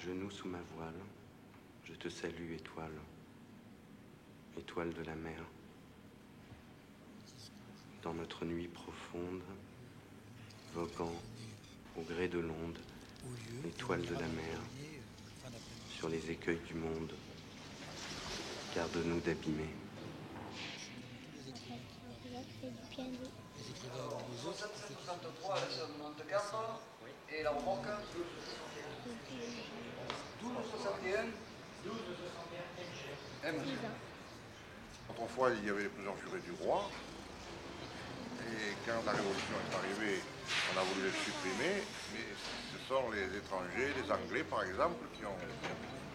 Genoux sous ma voile, je te salue, étoile, étoile de la mer. Dans notre nuit profonde, voguant au gré de l'onde, étoile de la mer, sur les écueils du monde, garde-nous d'abîmer. 63 à la 94 et la remorque 1261 M. Autrefois, il y avait plusieurs jurés du roi. Et quand la Révolution est arrivée, on a voulu les supprimer. Mais ce sont les étrangers, les Anglais par exemple, qui ont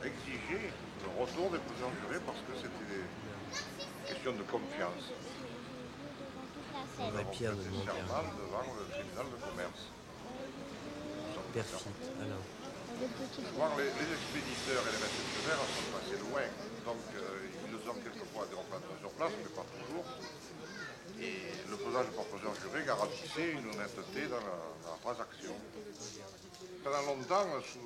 exigé le retour des plusieurs jurés parce que c'était des questions de confiance. On va Pierre de C'était serment devant le tribunal de commerce. Perfide, alors. Souvent, les expéditeurs et les réceptionnaires sont passés loin. Donc, ils ont quelquefois des représentants sur place, mais pas toujours. Et le pesage par plusieurs jurés garantissait une honnêteté dans la transaction. Pendant longtemps, sous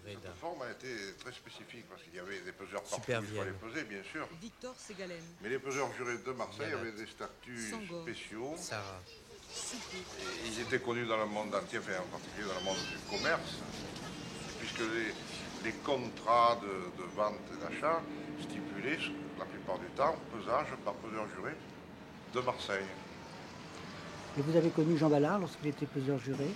cette forme a été très spécifique, parce qu'il y avait des peseurs partout, il fallait peser, bien sûr. Victor Ségalen. Mais les peseurs jurés de Marseille avaient des statuts spéciaux. Sarah. Et ils étaient connus dans le monde entier, enfin, en particulier dans le monde du commerce, puisque les contrats de vente et d'achat stipulaient la plupart du temps pesage par peseur juré de Marseille. Et vous avez connu Jean Ballard lorsqu'il était peseur juré?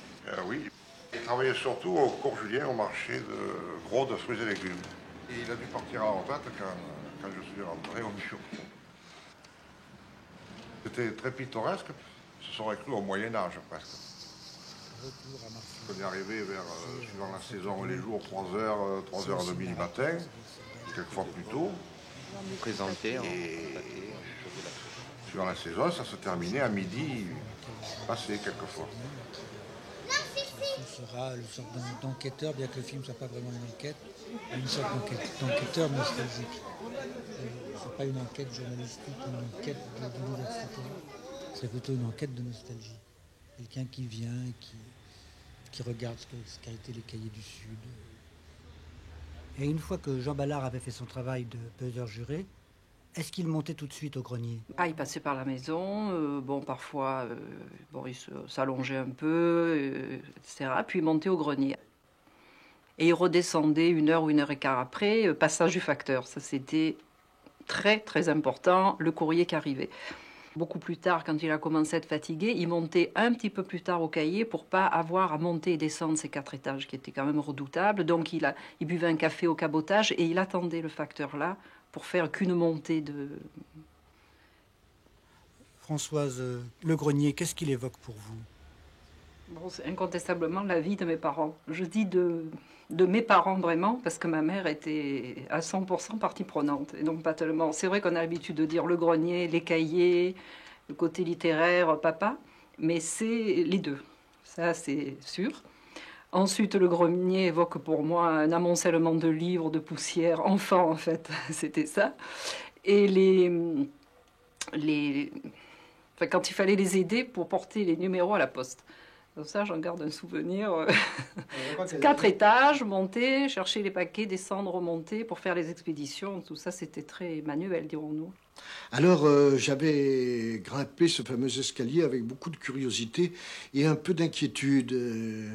Oui. Il travaillait surtout au cours Julien, au marché de gros de fruits et légumes. Et il a dû partir à la retraite quand je suis rentré au bureau. C'était très pittoresque. Ce serait cru au Moyen-Âge presque. On est arrivé vers, suivant la saison et les jours, 3h30 du matin, quelquefois plus tôt. Vous présentez Suivant la saison, ça se terminait à midi, passé quelquefois. Ce sera le sorte d'enquêteur, bien que le film ne soit pas vraiment une enquête, une sorte d'enquêteur nostalgique. Ce n'est pas une enquête journalistique, une enquête d'université. C'est plutôt une enquête de nostalgie. Quelqu'un qui vient et qui regarde ce qu'a été les Cahiers du Sud. Et une fois que Jean Ballard avait fait son travail de peseur juré, est-ce qu'il montait tout de suite au grenier? Il passait par la maison, parfois il s'allongeait un peu, etc. Puis il montait au grenier. Et il redescendait 1 heure ou 1 heure et quart après, passage du facteur. Ça, c'était très, très important, le courrier qui arrivait. Beaucoup plus tard, quand il a commencé à être fatigué, il montait un petit peu plus tard au cahier pour pas avoir à monter et descendre ces 4 étages, qui étaient quand même redoutables. Donc il buvait un café au cabotage et il attendait le facteur là pour faire qu'une montée de... Françoise, le grenier, qu'est-ce qu'il évoque pour vous? Bon, c'est incontestablement la vie de mes parents. Je dis de mes parents vraiment, parce que ma mère était à 100% partie prenante. Et donc pas tellement... C'est vrai qu'on a l'habitude de dire le grenier, les cahiers, le côté littéraire, papa, mais c'est les deux. Ça, c'est sûr. Ensuite, le grenier évoque pour moi un amoncellement de livres, de poussière, enfant en fait, c'était ça. Et quand il fallait les aider pour porter les numéros à la poste. Donc ça, j'en garde un souvenir. 4 étages, monter, chercher les paquets, descendre, remonter pour faire les expéditions. Tout ça, c'était très manuel, dirons-nous. Alors, j'avais grimpé ce fameux escalier avec beaucoup de curiosité et un peu d'inquiétude.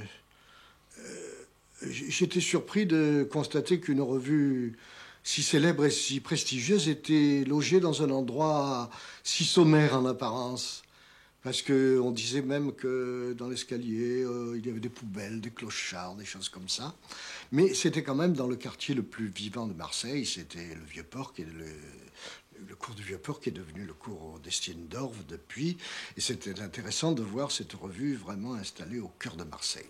J'étais surpris de constater qu'une revue si célèbre et si prestigieuse était logée dans un endroit si sommaire en apparence. Parce qu'on disait même que dans l'escalier, il y avait des poubelles, des clochards, des choses comme ça. Mais c'était quand même dans le quartier le plus vivant de Marseille. C'était le Vieux-Port, qui est le cours du Vieux-Port, qui est devenu le cours d'Estienne d'Orve depuis. Et c'était intéressant de voir cette revue vraiment installée au cœur de Marseille.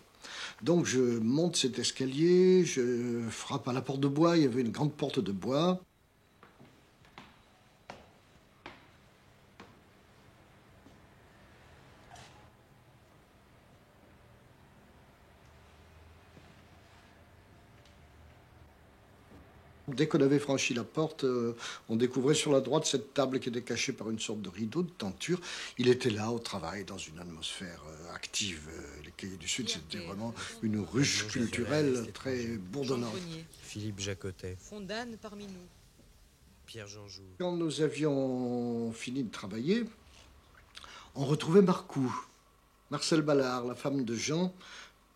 Donc je monte cet escalier, je frappe à la porte de bois. Il y avait une grande porte de bois. Dès qu'on avait franchi la porte, on découvrait sur la droite cette table qui était cachée par une sorte de rideau de tenture. Il était là au travail, dans une atmosphère active. Les Cahiers du Sud, c'était vraiment une ruche culturelle très bourdonnante. Philippe Jacotet. Fondane parmi nous. Pierre Jean-Joux. Quand nous avions fini de travailler, on retrouvait Marcoux, Marcel Ballard, la femme de Jean,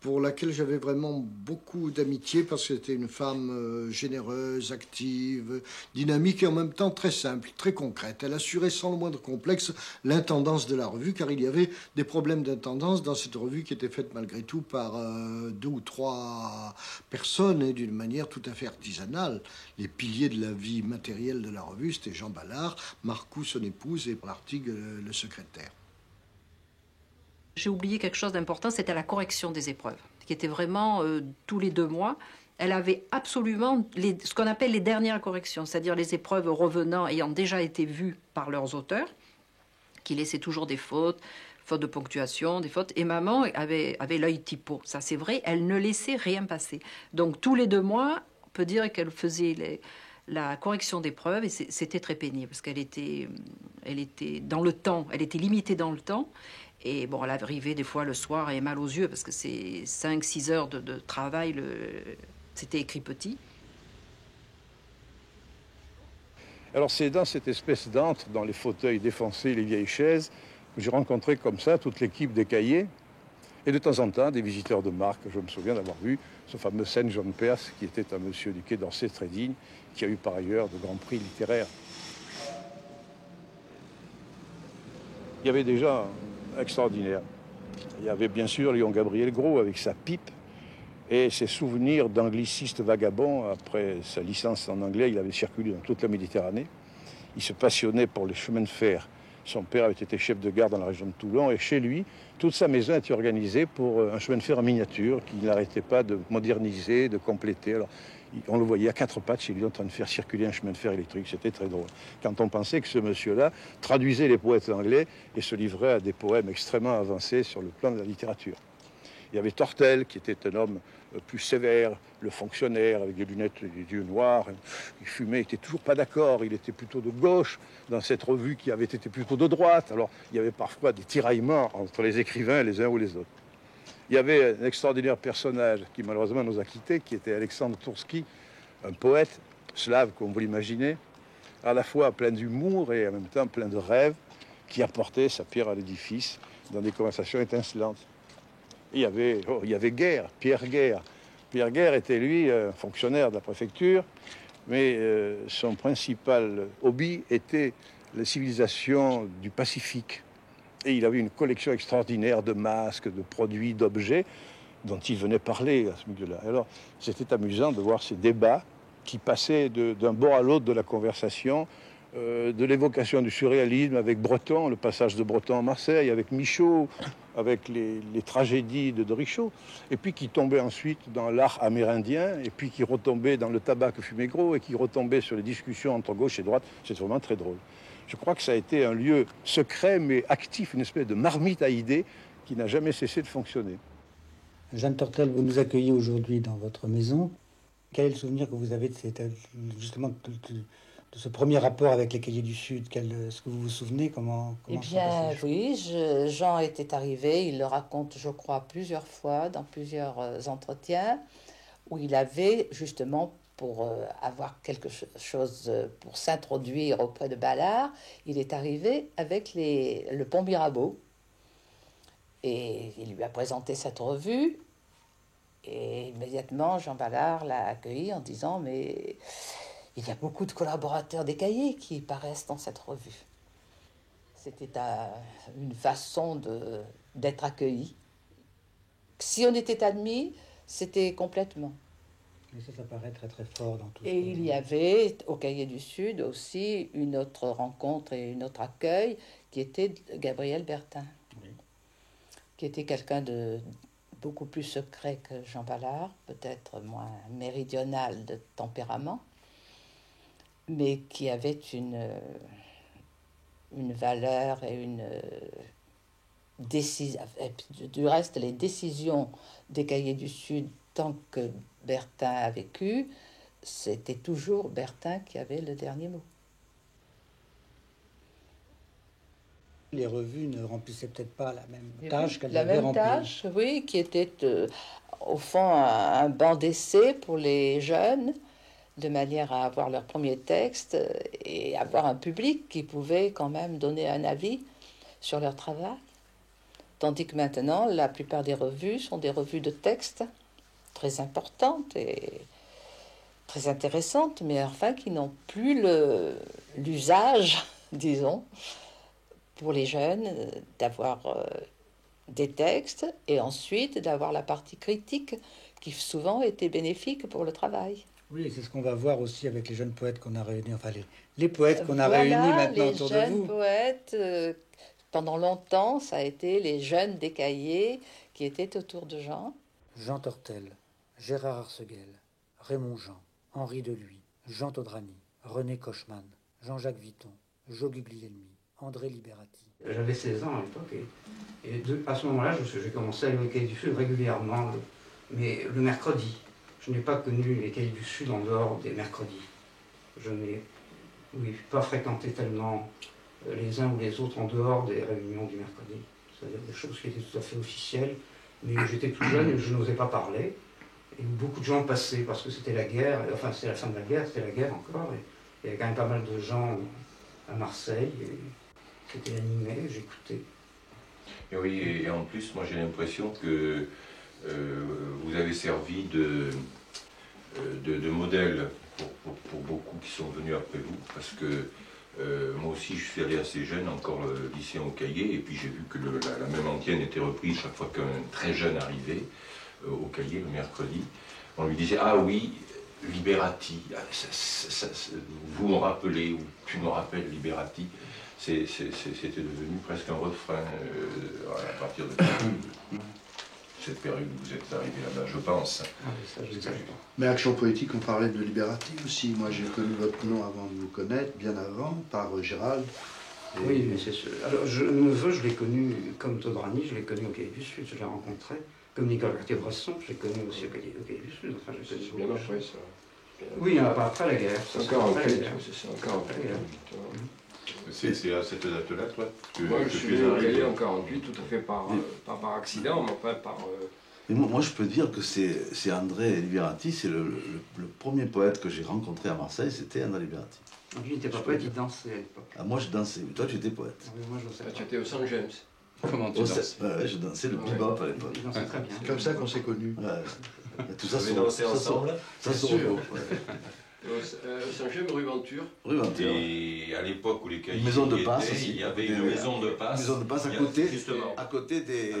pour laquelle j'avais vraiment beaucoup d'amitié parce que c'était une femme généreuse, active, dynamique et en même temps très simple, très concrète. Elle assurait sans le moindre complexe l'intendance de la revue, car il y avait des problèmes d'intendance dans cette revue qui était faite malgré tout par 2 ou 3 personnes et d'une manière tout à fait artisanale. Les piliers de la vie matérielle de la revue, c'était Jean Ballard, Marcoux, son épouse, et Lartigue, le secrétaire. J'ai oublié quelque chose d'important, c'était la correction des épreuves, qui était vraiment tous les 2 mois. Elle avait absolument ce qu'on appelle les dernières corrections, c'est-à-dire les épreuves revenant ayant déjà été vues par leurs auteurs, qui laissaient toujours des fautes de ponctuation, des fautes. Et maman avait l'œil typo, ça c'est vrai, elle ne laissait rien passer. Donc tous les 2 mois, on peut dire qu'elle faisait la correction d'épreuves, et c'était très pénible, parce qu'elle était dans le temps, elle était limitée dans le temps. Et bon, elle arrivait des fois le soir et mal aux yeux parce que c'est 5-6 heures de travail, c'était écrit petit. Alors c'est dans cette espèce d'antre, dans les fauteuils défoncés, les vieilles chaises, que j'ai rencontré comme ça toute l'équipe des Cahiers. Et de temps en temps, des visiteurs de marque. Je me souviens d'avoir vu ce fameux Saint John Perse, qui était un monsieur du Quai d'Orsay très digne, qui a eu par ailleurs de grands prix littéraires. Il y avait déjà extraordinaire. Il y avait bien sûr Léon Gabriel Gros avec sa pipe et ses souvenirs d'angliciste vagabond. Après sa licence en anglais, il avait circulé dans toute la Méditerranée. Il se passionnait pour les chemins de fer. Son père avait été chef de gare dans la région de Toulon et chez lui, toute sa maison était organisée pour un chemin de fer en miniature qu'il n'arrêtait pas de moderniser, de compléter. Alors, on le voyait à 4 pattes chez lui en train de faire circuler un chemin de fer électrique. C'était très drôle. Quand on pensait que ce monsieur-là traduisait les poètes anglais et se livrait à des poèmes extrêmement avancés sur le plan de la littérature. Il y avait Tortel, qui était un homme plus sévère, le fonctionnaire, avec des lunettes et des yeux noirs. Il fumait, il n'était toujours pas d'accord. Il était plutôt de gauche dans cette revue qui avait été plutôt de droite. Alors, il y avait parfois des tiraillements entre les écrivains les uns ou les autres. Il y avait un extraordinaire personnage qui malheureusement nous a quittés, qui était Alexandre Toursky, un poète slave, comme vous l'imaginez, à la fois plein d'humour et en même temps plein de rêves, qui apportait sa pierre à l'édifice dans des conversations étincelantes. Et il y avait Guerre, Pierre Guerre. Pierre Guerre était, lui, fonctionnaire de la préfecture, mais son principal hobby était la civilisation du Pacifique. Et il avait une collection extraordinaire de masques, de produits, d'objets dont il venait parler à ce milieu-là. Alors, c'était amusant de voir ces débats qui passaient d'un bord à l'autre de la conversation, de l'évocation du surréalisme avec Breton, le passage de Breton à Marseille, avec Michaud, avec les tragédies de Richaud, et puis qui tombait ensuite dans l'art amérindien, et puis qui retombait dans le tabac que fumait Gros, et qui retombait sur les discussions entre gauche et droite. C'est vraiment très drôle. Je crois que ça a été un lieu secret mais actif, une espèce de marmite à idées qui n'a jamais cessé de fonctionner. Jeanne Tortel, vous nous accueillez aujourd'hui dans votre maison. Quel est le souvenir que vous avez de justement de ce premier rapport avec les Cahiers du Sud? Est-ce que vous vous souvenez comment Eh bien, oui, Jean était arrivé, il le raconte, je crois, plusieurs fois dans plusieurs entretiens, où il avait justement, pour avoir quelque chose, pour s'introduire auprès de Ballard, il est arrivé avec le Pont Mirabeau. Et il lui a présenté cette revue. Et immédiatement, Jean Ballard l'a accueilli en disant « Mais il y a beaucoup de collaborateurs des Cahiers qui paraissent dans cette revue. » C'était une façon d'être accueilli. Si on était admis, c'était complètement. Mais ça paraît très très fort dans tout. Et il y avait au Cahiers du Sud aussi une autre rencontre et une autre accueil qui était Gabriel Bertin, oui, qui était quelqu'un de beaucoup plus secret que Jean Ballard, peut-être moins méridional de tempérament, mais qui avait une valeur et une décision. Du reste, les décisions des Cahiers du Sud, tant que Bertin a vécu, c'était toujours Bertin qui avait le dernier mot. Les revues ne remplissaient peut-être pas la même tâche qu'elles La avaient même remplie. tâche, oui, qui était au fond un banc d'essai pour les jeunes, de manière à avoir leur premier texte et avoir un public qui pouvait quand même donner un avis sur leur travail. Tandis que maintenant, la plupart des revues sont des revues de textes très importantes et très intéressantes, mais enfin qui n'ont plus l'usage, disons, pour les jeunes, d'avoir des textes et ensuite d'avoir la partie critique qui souvent était bénéfique pour le travail. Oui, c'est ce qu'on va voir aussi avec les jeunes poètes qu'on a réunis, enfin les poètes qu'on a réunis maintenant autour de vous. Les jeunes poètes, pendant longtemps, ça a été les jeunes des cahiers qui étaient autour de Jean. Jean Tortel, Gérard Arseguel, Raymond Jean, Henri Deluy, Jean Todrany, René Kochman, Jean-Jacques Vitton, Jo Guglielmi, André Liberati. J'avais 16 ans à l'époque et à ce moment-là, j'ai commencé à aller au Cahiers du Sud régulièrement, mais le mercredi. Je n'ai pas connu les Cahiers du Sud en dehors des mercredis. Je n'ai pas fréquenté tellement les uns ou les autres en dehors des réunions du mercredi. C'est-à-dire des choses qui étaient tout à fait officielles, mais j'étais tout jeune et je n'osais pas parler. Et beaucoup de gens passaient parce que c'était la guerre, enfin c'était la fin de la guerre, c'était la guerre encore. Et il y avait quand même pas mal de gens à Marseille qui étaient animés, j'écoutais. Et oui, et en plus, moi j'ai l'impression que vous avez servi de modèle pour beaucoup qui sont venus après vous, parce que moi aussi je suis allé assez jeune, encore lycéen au Cahiers, et puis j'ai vu que la même antienne était reprise chaque fois qu'un très jeune arrivait au Cahiers le mercredi. On lui disait « Ah oui, Liberati, vous me rappelez, ou tu me rappelles Liberati ». C'était devenu presque un refrain à partir de cette période où vous êtes arrivé là-bas, je pense. Mais Action Poétique, on parlait de Liberati aussi. Moi, j'ai connu votre nom avant de vous connaître, bien avant, par Gérald. Oui, mais c'est sûr. Alors, mon neveu, je l'ai connu comme Todrany, je l'ai connu au Cahiers du Sud, je l'ai rencontré. Comme Nicolas Cartier-Bresson, je l'ai connu aussi au Cahiers du Sud. Enfin, c'est bien après ça. Oui, après la guerre. Encore après la guerre. C'est encore après la guerre. C'est à cette date-là, toi, moi, je suis arrivé en 48, tout à fait pas par accident, mais enfin par... Mais moi, je peux dire que c'est André Liberati, c'est le premier poète que j'ai rencontré à Marseille, c'était André Liberati. Lui, il n'était pas poète, il dansait à l'époque. Ah, moi, je dansais, mais toi, tu étais poète. Ah, mais moi, je sais. Tu étais au Saint James. Comment tu danses? Ouais, je dansais le bebop à l'époque. Il dansait très bien. C'est comme ça qu'on s'est connus. Ouais. Tout ça, ça sort. Saint-James, rue Venture. Rue Venture. Et à l'époque où les Cahiers maison de passe étaient, aussi. il y avait une maison de passe. Maison de passe à côté, justement. À côté des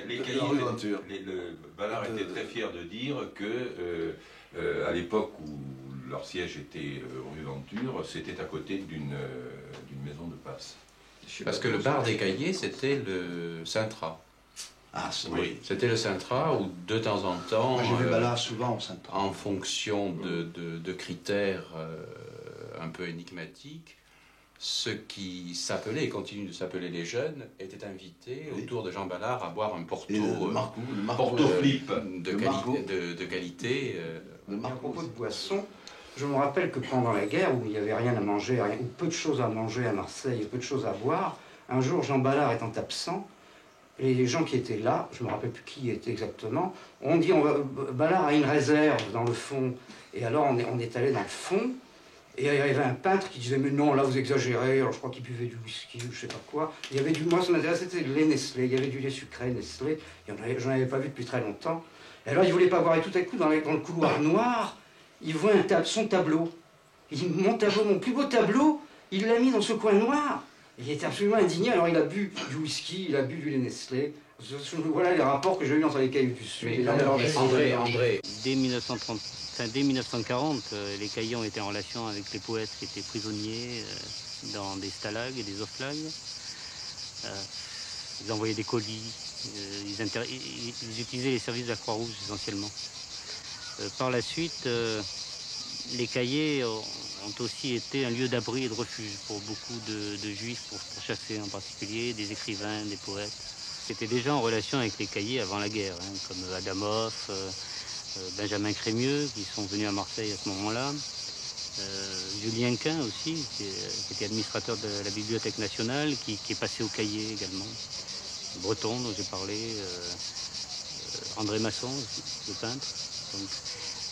les Cahiers, rue Venture. Ballard était très fier de dire que à l'époque où leur siège était rue Venture, c'était à côté d'une maison de passe. Parce que le bar des Cahiers, c'était le Sintra. Ah, oui. C'était le Sintra où, de temps en temps, moi, j'ai vu Ballard souvent au Sintra. En fonction de critères un peu énigmatiques, ceux qui s'appelaient et continuent de s'appeler les jeunes étaient invités autour de Jean Ballard à boire un porto, porto flip de qualité. À propos de boissons, je me rappelle que pendant la guerre, où il n'y avait rien à manger, ou peu de choses à manger à Marseille et peu de choses à boire, un jour, Jean Ballard étant absent, et les gens qui étaient là, je ne me rappelle plus qui était exactement, on dit Ballard a une réserve dans le fond. Et alors on est allé dans le fond, et il y avait un peintre qui disait mais non, là vous exagérez. Alors je crois qu'il buvait du whisky ou je sais pas quoi. Il y avait du, moi ça m'intéressait, c'était le lait Nestlé, il y avait du lait sucré Nestlé, j'en avais pas vu depuis très longtemps. Et alors il voulait pas boire, et tout à coup dans le couloir noir, il voit son tableau. Il dit mon tableau, mon plus beau tableau, il l'a mis dans ce coin noir. Il était absolument indigné, alors il a bu du whisky, il a bu du lait Nestlé. Voilà les rapports que j'ai eus entre les Cahiers du Sud. Mais André. Dès 1940, les Cahiers ont été en relation avec les poètes qui étaient prisonniers dans des stalags et des oflags. Ils envoyaient des colis, ils utilisaient les services de la Croix-Rouge essentiellement. Par la suite, les Cahiers ont aussi été un lieu d'abri et de refuge pour beaucoup de juifs, pour chasser en particulier, des écrivains, des poètes. C'était déjà en relation avec les Cahiers avant la guerre, comme Adamov, Benjamin Crémieux, qui sont venus à Marseille à ce moment-là. Julien Quin aussi, qui était administrateur de la Bibliothèque nationale, qui est passé au Cahier également. Breton, dont j'ai parlé. André Masson, le peintre. Donc,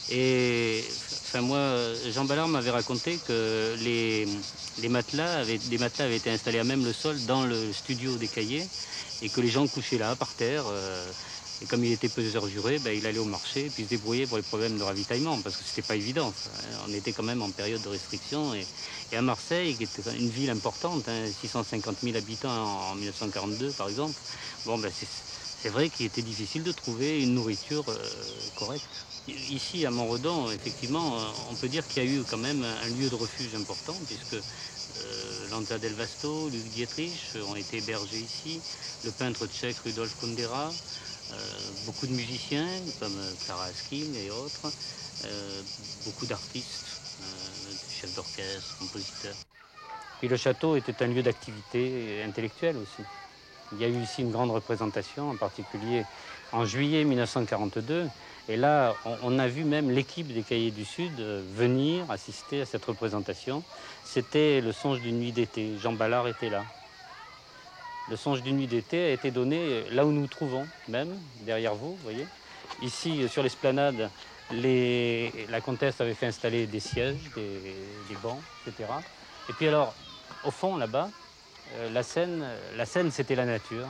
et enfin moi, Jean Ballard m'avait raconté que des matelas avaient été installés à même le sol dans le studio des Cahiers et que les gens couchaient là, par terre. Et comme il était peseur juré, il allait au marché et puis se débrouillait pour les problèmes de ravitaillement, parce que c'était pas évident. On était quand même en période de restriction. Et à Marseille, qui était une ville importante, 650 000 habitants en 1942 par exemple, c'est vrai qu'il était difficile de trouver une nourriture correcte. Ici, à Montredon, effectivement, on peut dire qu'il y a eu quand même un lieu de refuge important, puisque Lanza del Vasto, Luc Dietrich ont été hébergés ici, le peintre tchèque Rudolf Kundera, beaucoup de musiciens comme Clara Askin et autres, beaucoup d'artistes, chefs d'orchestre, compositeurs. Puis le château était un lieu d'activité intellectuelle aussi. Il y a eu ici une grande représentation, en particulier en juillet 1942. Et là, on a vu même l'équipe des Cahiers du Sud venir assister à cette représentation. C'était le songe d'une nuit d'été. Jean Ballard était là. Le songe d'une nuit d'été a été donné là où nous nous trouvons, même, derrière vous, vous voyez. Ici, sur l'esplanade, la comtesse avait fait installer des sièges, des bancs, etc. Et puis alors, au fond, là-bas, la scène, c'était la nature.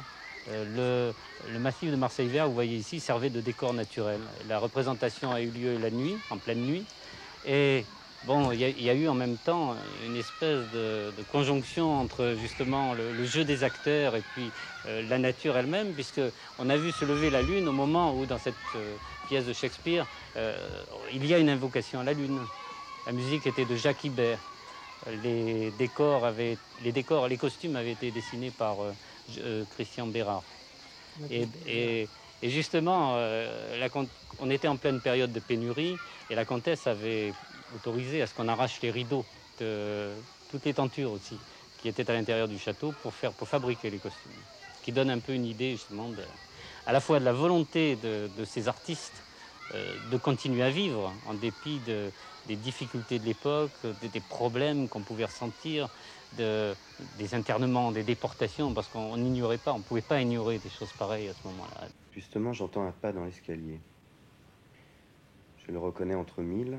Le massif de Marseille Vert, vous voyez ici, servait de décor naturel. La représentation a eu lieu la nuit, en pleine nuit. Et bon, il y a eu en même temps une espèce de conjonction entre justement le jeu des acteurs et puis la nature elle-même, puisqu'on a vu se lever la lune au moment où, dans cette pièce de Shakespeare, il y a une invocation à la lune. La musique était de Jacques Ibert. Les costumes avaient été dessinés par Christian Bérard. Et justement, on était en pleine période de pénurie et la comtesse avait autorisé à ce qu'on arrache les rideaux de toutes les tentures aussi qui étaient à l'intérieur du château pour fabriquer les costumes. Ce qui donne un peu une idée justement à la fois de la volonté de ces artistes de continuer à vivre en dépit des difficultés de l'époque, des problèmes qu'on pouvait ressentir, des internements, des déportations, parce qu'on n'ignorait pas, on ne pouvait pas ignorer des choses pareilles à ce moment-là. Justement, j'entends un pas dans l'escalier. Je le reconnais entre mille,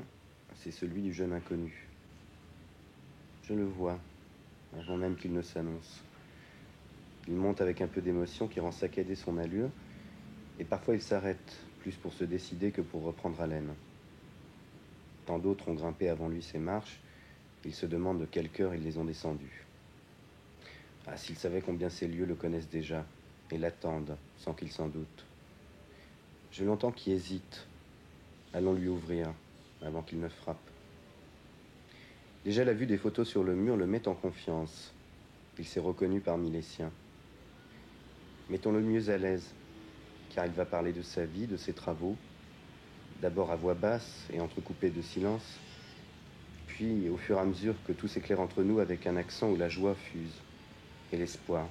c'est celui du jeune inconnu. Je le vois, avant même qu'il ne s'annonce. Il monte avec un peu d'émotion qui rend saccadée son allure, et parfois il s'arrête, plus pour se décider que pour reprendre haleine. Tant d'autres ont grimpé avant lui ces marches, il se demande de quel cœur ils les ont descendus. Ah, s'il savait combien ces lieux le connaissent déjà, et l'attendent, sans qu'il s'en doute. Je l'entends qui hésite. Allons lui ouvrir, avant qu'il ne frappe. Déjà la vue des photos sur le mur le met en confiance. Il s'est reconnu parmi les siens. Mettons-le mieux à l'aise, car il va parler de sa vie, de ses travaux, d'abord à voix basse et entrecoupée de silence, puis au fur et à mesure que tout s'éclaire entre nous avec un accent où la joie fuse, et l'espoir.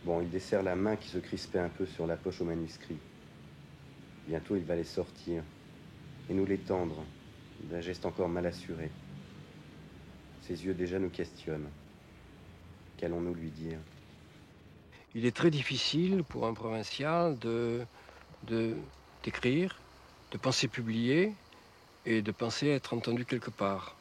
Bon, il desserre la main qui se crispait un peu sur la poche au manuscrit. Bientôt il va les sortir, et nous les tendre, d'un geste encore mal assuré. Ses yeux déjà nous questionnent. Qu'allons-nous lui dire ? Il est très difficile pour un provincial d'écrire, de penser publier et de penser être entendu quelque part.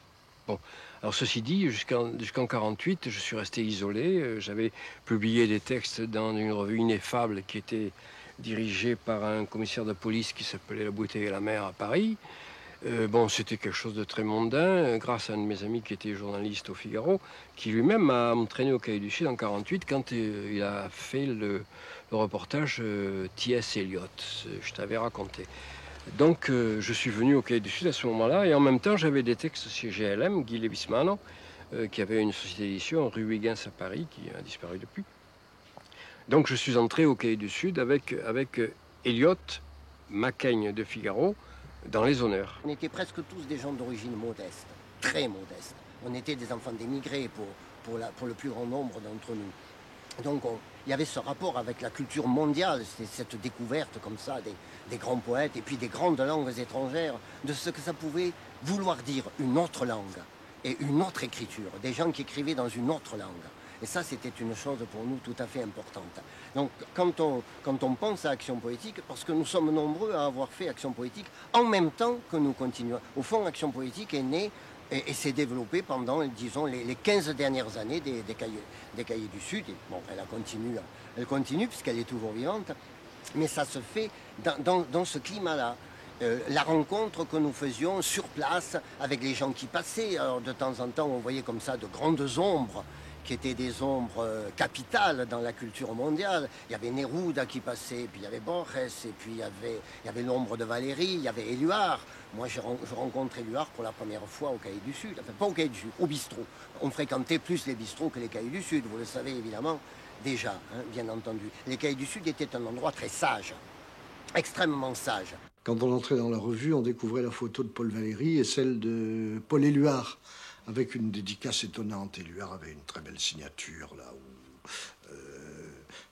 Bon, alors ceci dit, jusqu'en 1948, je suis resté isolé. J'avais publié des textes dans une revue ineffable qui était dirigée par un commissaire de police qui s'appelait La Bouteille et la Mer à Paris. Bon, c'était quelque chose de très mondain, grâce à un de mes amis qui était journaliste au Figaro, qui lui-même m'a entraîné au Cahiers du Sud en 1948 quand il a fait le reportage T.S. Eliot, je t'avais raconté. Donc je suis venu au Cahiers du Sud à ce moment-là, et en même temps j'avais des textes chez GLM, Guy Lewismano, qui avait une société d'édition rue Huygens à Paris, qui a disparu depuis. Donc je suis entré au Cahiers du Sud avec Eliot, Macaigne de Figaro, dans les honneurs. On était presque tous des gens d'origine modeste, très modeste. On était des enfants d'émigrés pour le plus grand nombre d'entre nous. Donc il y avait ce rapport avec la culture mondiale, cette découverte comme ça des grands poètes et puis des grandes langues étrangères, de ce que ça pouvait vouloir dire une autre langue et une autre écriture, des gens qui écrivaient dans une autre langue. Et ça, c'était une chose pour nous tout à fait importante. Donc quand on pense à Action Poétique, parce que nous sommes nombreux à avoir fait Action Poétique en même temps que nous continuons. Au fond, Action Poétique est née et s'est développée pendant, disons, les 15 dernières années des Cahiers du Sud. Et bon, elle continue puisqu'elle est toujours vivante, mais ça se fait dans ce climat-là. La rencontre que nous faisions sur place avec les gens qui passaient. Alors, de temps en temps, on voyait comme ça de grandes ombres qui étaient des ombres capitales dans la culture mondiale. Il y avait Neruda qui passait, puis il y avait Borges, et puis il y avait l'ombre de Valéry, il y avait Éluard. Moi, je rencontre Éluard pour la première fois au Cahiers du Sud. Enfin, pas au Cahiers du Sud, au bistrot. On fréquentait plus les bistrots que les Cahiers du Sud, vous le savez évidemment déjà, hein, bien entendu. Les Cahiers du Sud étaient un endroit très sage, extrêmement sage. Quand on entrait dans la revue, on découvrait la photo de Paul Valéry et celle de Paul Éluard, avec une dédicace étonnante. Éluard avait une très belle signature, là où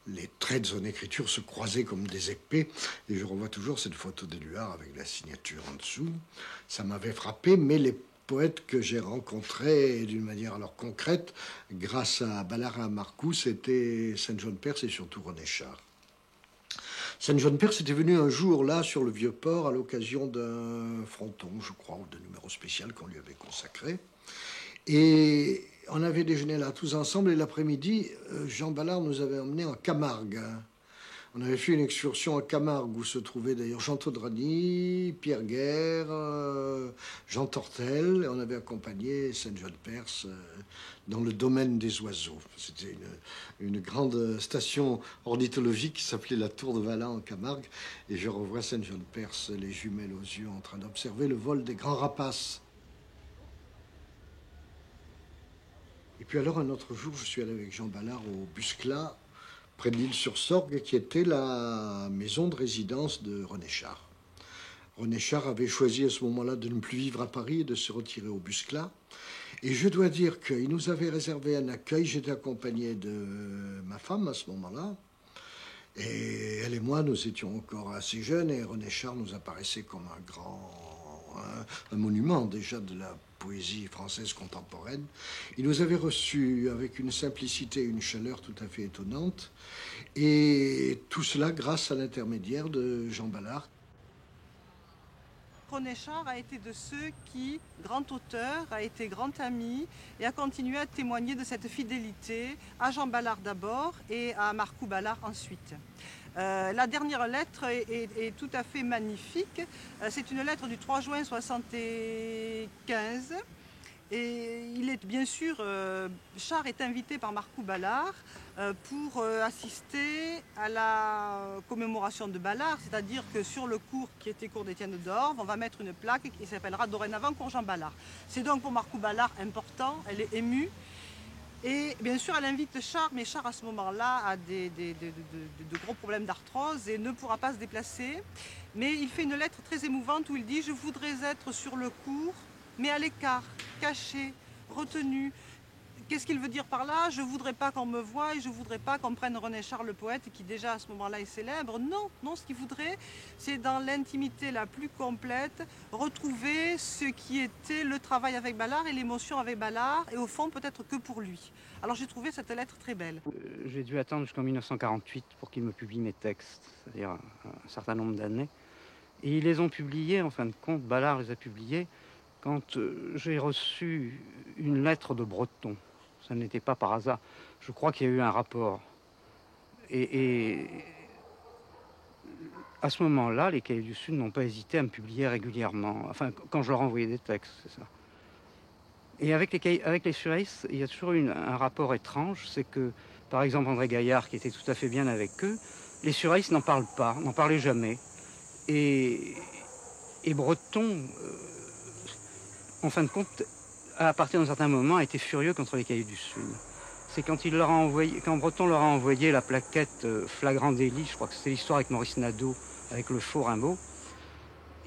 les traits de son écriture se croisaient comme des épées. Et je revois toujours cette photo d'Éluard avec la signature en dessous. Ça m'avait frappé, mais les poètes que j'ai rencontrés d'une manière alors concrète, grâce à Ballard et à Marcou, c'était Saint-Jean-de-Perse et surtout René Char. Saint-Jean-de-Perse était venu un jour là sur le Vieux-Port à l'occasion d'un fronton, je crois, ou d'un numéro spécial qu'on lui avait consacré. Et on avait déjeuné là tous ensemble et l'après-midi, Jean Ballard nous avait emmenés en Camargue. On avait fait une excursion à Camargue où se trouvaient d'ailleurs Jean Todrany, Pierre Guerre, Jean Tortel. Et on avait accompagné Saint-Jean-de-Perse dans le domaine des oiseaux. C'était une grande station ornithologique qui s'appelait la Tour de Valin en Camargue. Et je revois Saint-Jean-de-Perse, les jumelles aux yeux, en train d'observer le vol des grands rapaces. Et puis alors, un autre jour, je suis allé avec Jean Ballard au Busclat, près de l'Île-sur-Sorgue, qui était la maison de résidence de René Char. René Char avait choisi à ce moment-là de ne plus vivre à Paris et de se retirer au Busclat. Et je dois dire qu'il nous avait réservé un accueil. J'étais accompagné de ma femme à ce moment-là. Et elle et moi, nous étions encore assez jeunes et René Char nous apparaissait comme un monument déjà de la poésie française contemporaine. Il nous avait reçus avec une simplicité et une chaleur tout à fait étonnantes. Et tout cela grâce à l'intermédiaire de Jean Ballard. René Char a été de ceux qui, grand auteur, a été grand ami et a continué à témoigner de cette fidélité à Jean Ballard d'abord et à Marcou Ballard ensuite. La dernière lettre est tout à fait magnifique. C'est une lettre du 3 juin 1975. Et il est bien sûr, Char est invité par Marcou Ballard pour assister à la commémoration de Ballard, c'est-à-dire que sur le cours qui était cours d'Étienne d'Orve, on va mettre une plaque qui s'appellera dorénavant cours Jean Ballard. C'est donc pour Marcou Ballard important, elle est émue. Et bien sûr, elle invite Char, mais Char à ce moment-là a de gros problèmes d'arthrose et ne pourra pas se déplacer. Mais il fait une lettre très émouvante où il dit « Je voudrais être sur le cours, mais à l'écart, caché, retenu. » Qu'est-ce qu'il veut dire par là? Je ne voudrais pas qu'on me voie et je ne voudrais pas qu'on prenne René Char le poète qui déjà à ce moment-là est célèbre. Non, non, ce qu'il voudrait, c'est dans l'intimité la plus complète, retrouver ce qui était le travail avec Ballard et l'émotion avec Ballard et au fond peut-être que pour lui. Alors j'ai trouvé cette lettre très belle. J'ai dû attendre jusqu'en 1948 pour qu'il me publie mes textes, c'est-à-dire un certain nombre d'années. Et ils les ont publiés, en fin de compte, Ballard les a publiés quand j'ai reçu une lettre de Breton. Ça n'était pas par hasard. Je crois qu'il y a eu un rapport. Et à ce moment-là, les Cahiers du Sud n'ont pas hésité à me publier régulièrement. Enfin, quand je leur envoyais des textes, c'est ça. Et avec les Suristes, il y a toujours eu un rapport étrange. C'est que, par exemple, André Gaillard, qui était tout à fait bien avec eux, les Suristes n'en parlent pas, n'en parlaient jamais. Et Breton, en fin de compte, à partir d'un certain moment, a été furieux contre les Cahiers du Sud. C'est quand Breton leur a envoyé la plaquette Flagrant délit, je crois que c'était l'histoire avec Maurice Nadeau, avec le faux Rimbaud.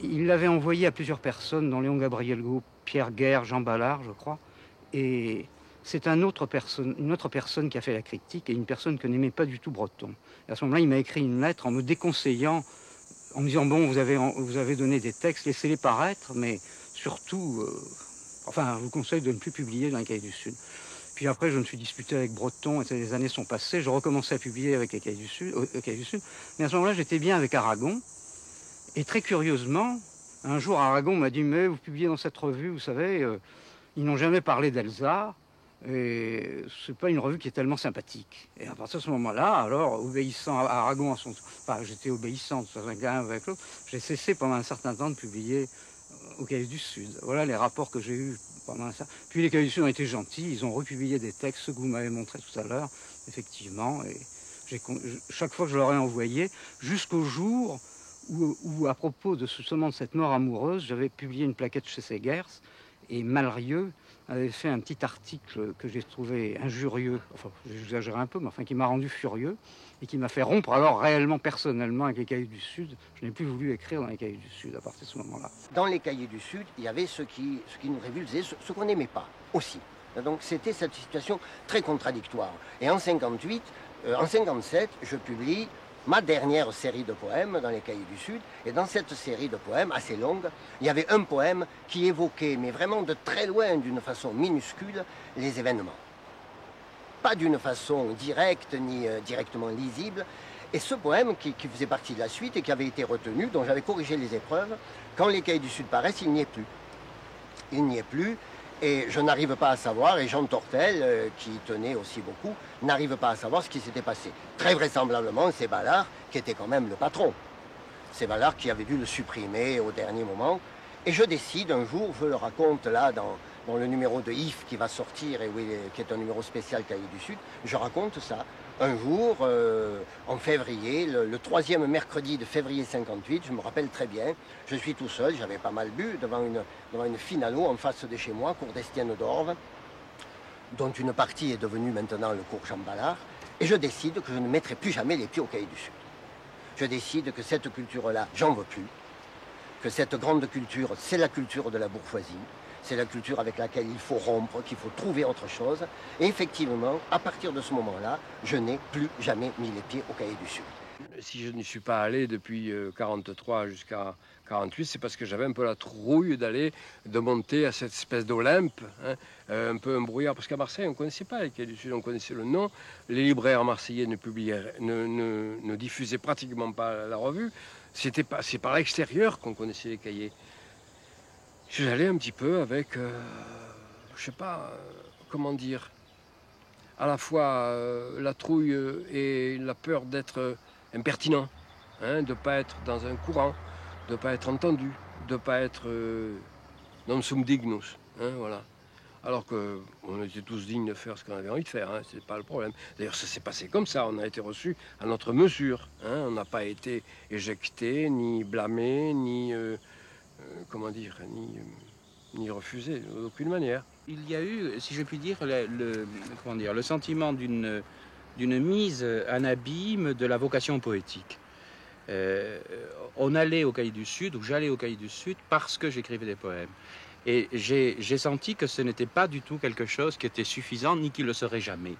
Il l'avait envoyé à plusieurs personnes, dont Léon Gabriel-Gault, Pierre Guerre, Jean Ballard, je crois. Et c'est une autre personne qui a fait la critique et une personne que n'aimait pas du tout Breton. Et à ce moment-là, il m'a écrit une lettre en me déconseillant, en me disant, bon, vous avez donné des textes, laissez-les paraître, mais surtout, enfin, je vous conseille de ne plus publier dans les Cahiers du Sud. Puis après, je me suis disputé avec Breton, et les années sont passées, je recommençais à publier avec les Cahiers du Sud, mais à ce moment-là, j'étais bien avec Aragon, et très curieusement, un jour, Aragon m'a dit, mais vous publiez dans cette revue, vous savez, ils n'ont jamais parlé d'Elsa, et c'est pas une revue qui est tellement sympathique. Et à partir de ce moment-là, alors, obéissant à Aragon, enfin, j'étais obéissante l'un avec l'autre, j'ai cessé pendant un certain temps de publier aux Cahiers du Sud. Voilà les rapports que j'ai eus pendant ça. Puis les Cahiers du Sud ont été gentils, ils ont republié des textes, ceux que vous m'avez montrés tout à l'heure, effectivement, et chaque fois que je leur ai envoyé, jusqu'au jour où, à propos de justement de cette mort amoureuse, j'avais publié une plaquette chez Segers, et Malrieux avait fait un petit article que j'ai trouvé injurieux, enfin j'exagère un peu, mais enfin qui m'a rendu furieux, et qui m'a fait rompre alors réellement personnellement avec les Cahiers du Sud. Je n'ai plus voulu écrire dans les Cahiers du Sud à partir de ce moment-là. Dans les Cahiers du Sud, il y avait ce qui nous révulsait, ce qu'on n'aimait pas aussi. Donc c'était cette situation très contradictoire. Et en 58, en 57, je publie ma dernière série de poèmes dans les Cahiers du Sud. Et dans cette série de poèmes, assez longue, il y avait un poème qui évoquait, mais vraiment de très loin, d'une façon minuscule, les événements. Pas d'une façon directe, ni directement lisible. Et ce poème, qui faisait partie de la suite et qui avait été retenu, dont j'avais corrigé les épreuves, quand les Cahiers du Sud paraissent, il n'y est plus. Il n'y est plus. Et je n'arrive pas à savoir, et Jean Tortel, qui tenait aussi beaucoup, n'arrive pas à savoir ce qui s'était passé. Très vraisemblablement, c'est Ballard qui était quand même le patron. C'est Ballard qui avait dû le supprimer au dernier moment. Et je décide un jour, je le raconte là dans le numéro de IF qui va sortir, et qui est un numéro spécial Cahiers du Sud, je raconte ça. Un jour, en février, le troisième mercredi de février 58, je me rappelle très bien, je suis tout seul, j'avais pas mal bu, devant une finalo en face de chez moi, cours d'Estienne d'Orve, dont une partie est devenue maintenant le cours Jean Ballard, et je décide que je ne mettrai plus jamais les pieds aux Cahiers du Sud. Je décide que cette culture-là, j'en veux plus, que cette grande culture, c'est la culture de la bourgeoisie, c'est la culture avec laquelle il faut rompre, qu'il faut trouver autre chose. Et effectivement, à partir de ce moment-là, je n'ai plus jamais mis les pieds aux Cahiers du Sud. Si je n'y suis pas allé depuis 43 jusqu'à 48, c'est parce que j'avais un peu la trouille de monter à cette espèce d'Olympe, hein, un peu un brouillard. Parce qu'à Marseille, on ne connaissait pas les Cahiers du Sud, on connaissait le nom. Les libraires marseillais ne diffusaient pratiquement pas la revue. C'est par l'extérieur qu'on connaissait les cahiers. Je suis allé un petit peu avec, je sais pas, comment dire, à la fois la trouille et la peur d'être impertinent, hein, de ne pas être dans un courant, de ne pas être entendu, de ne pas être non sum dignus, hein, voilà. Alors qu'on était tous dignes de faire ce qu'on avait envie de faire, hein, c'est pas le problème. D'ailleurs, ça s'est passé comme ça, on a été reçus à notre mesure, hein, on n'a pas été éjecté, ni blâmé, ni... comment dire, ni refusé, d'aucune manière. Il y a eu, si je puis dire, le sentiment d'une mise en abîme de la vocation poétique. On allait au Cahiers du Sud, ou j'allais au Cahiers du Sud, parce que j'écrivais des poèmes. Et j'ai senti que ce n'était pas du tout quelque chose qui était suffisant, ni qui le serait jamais.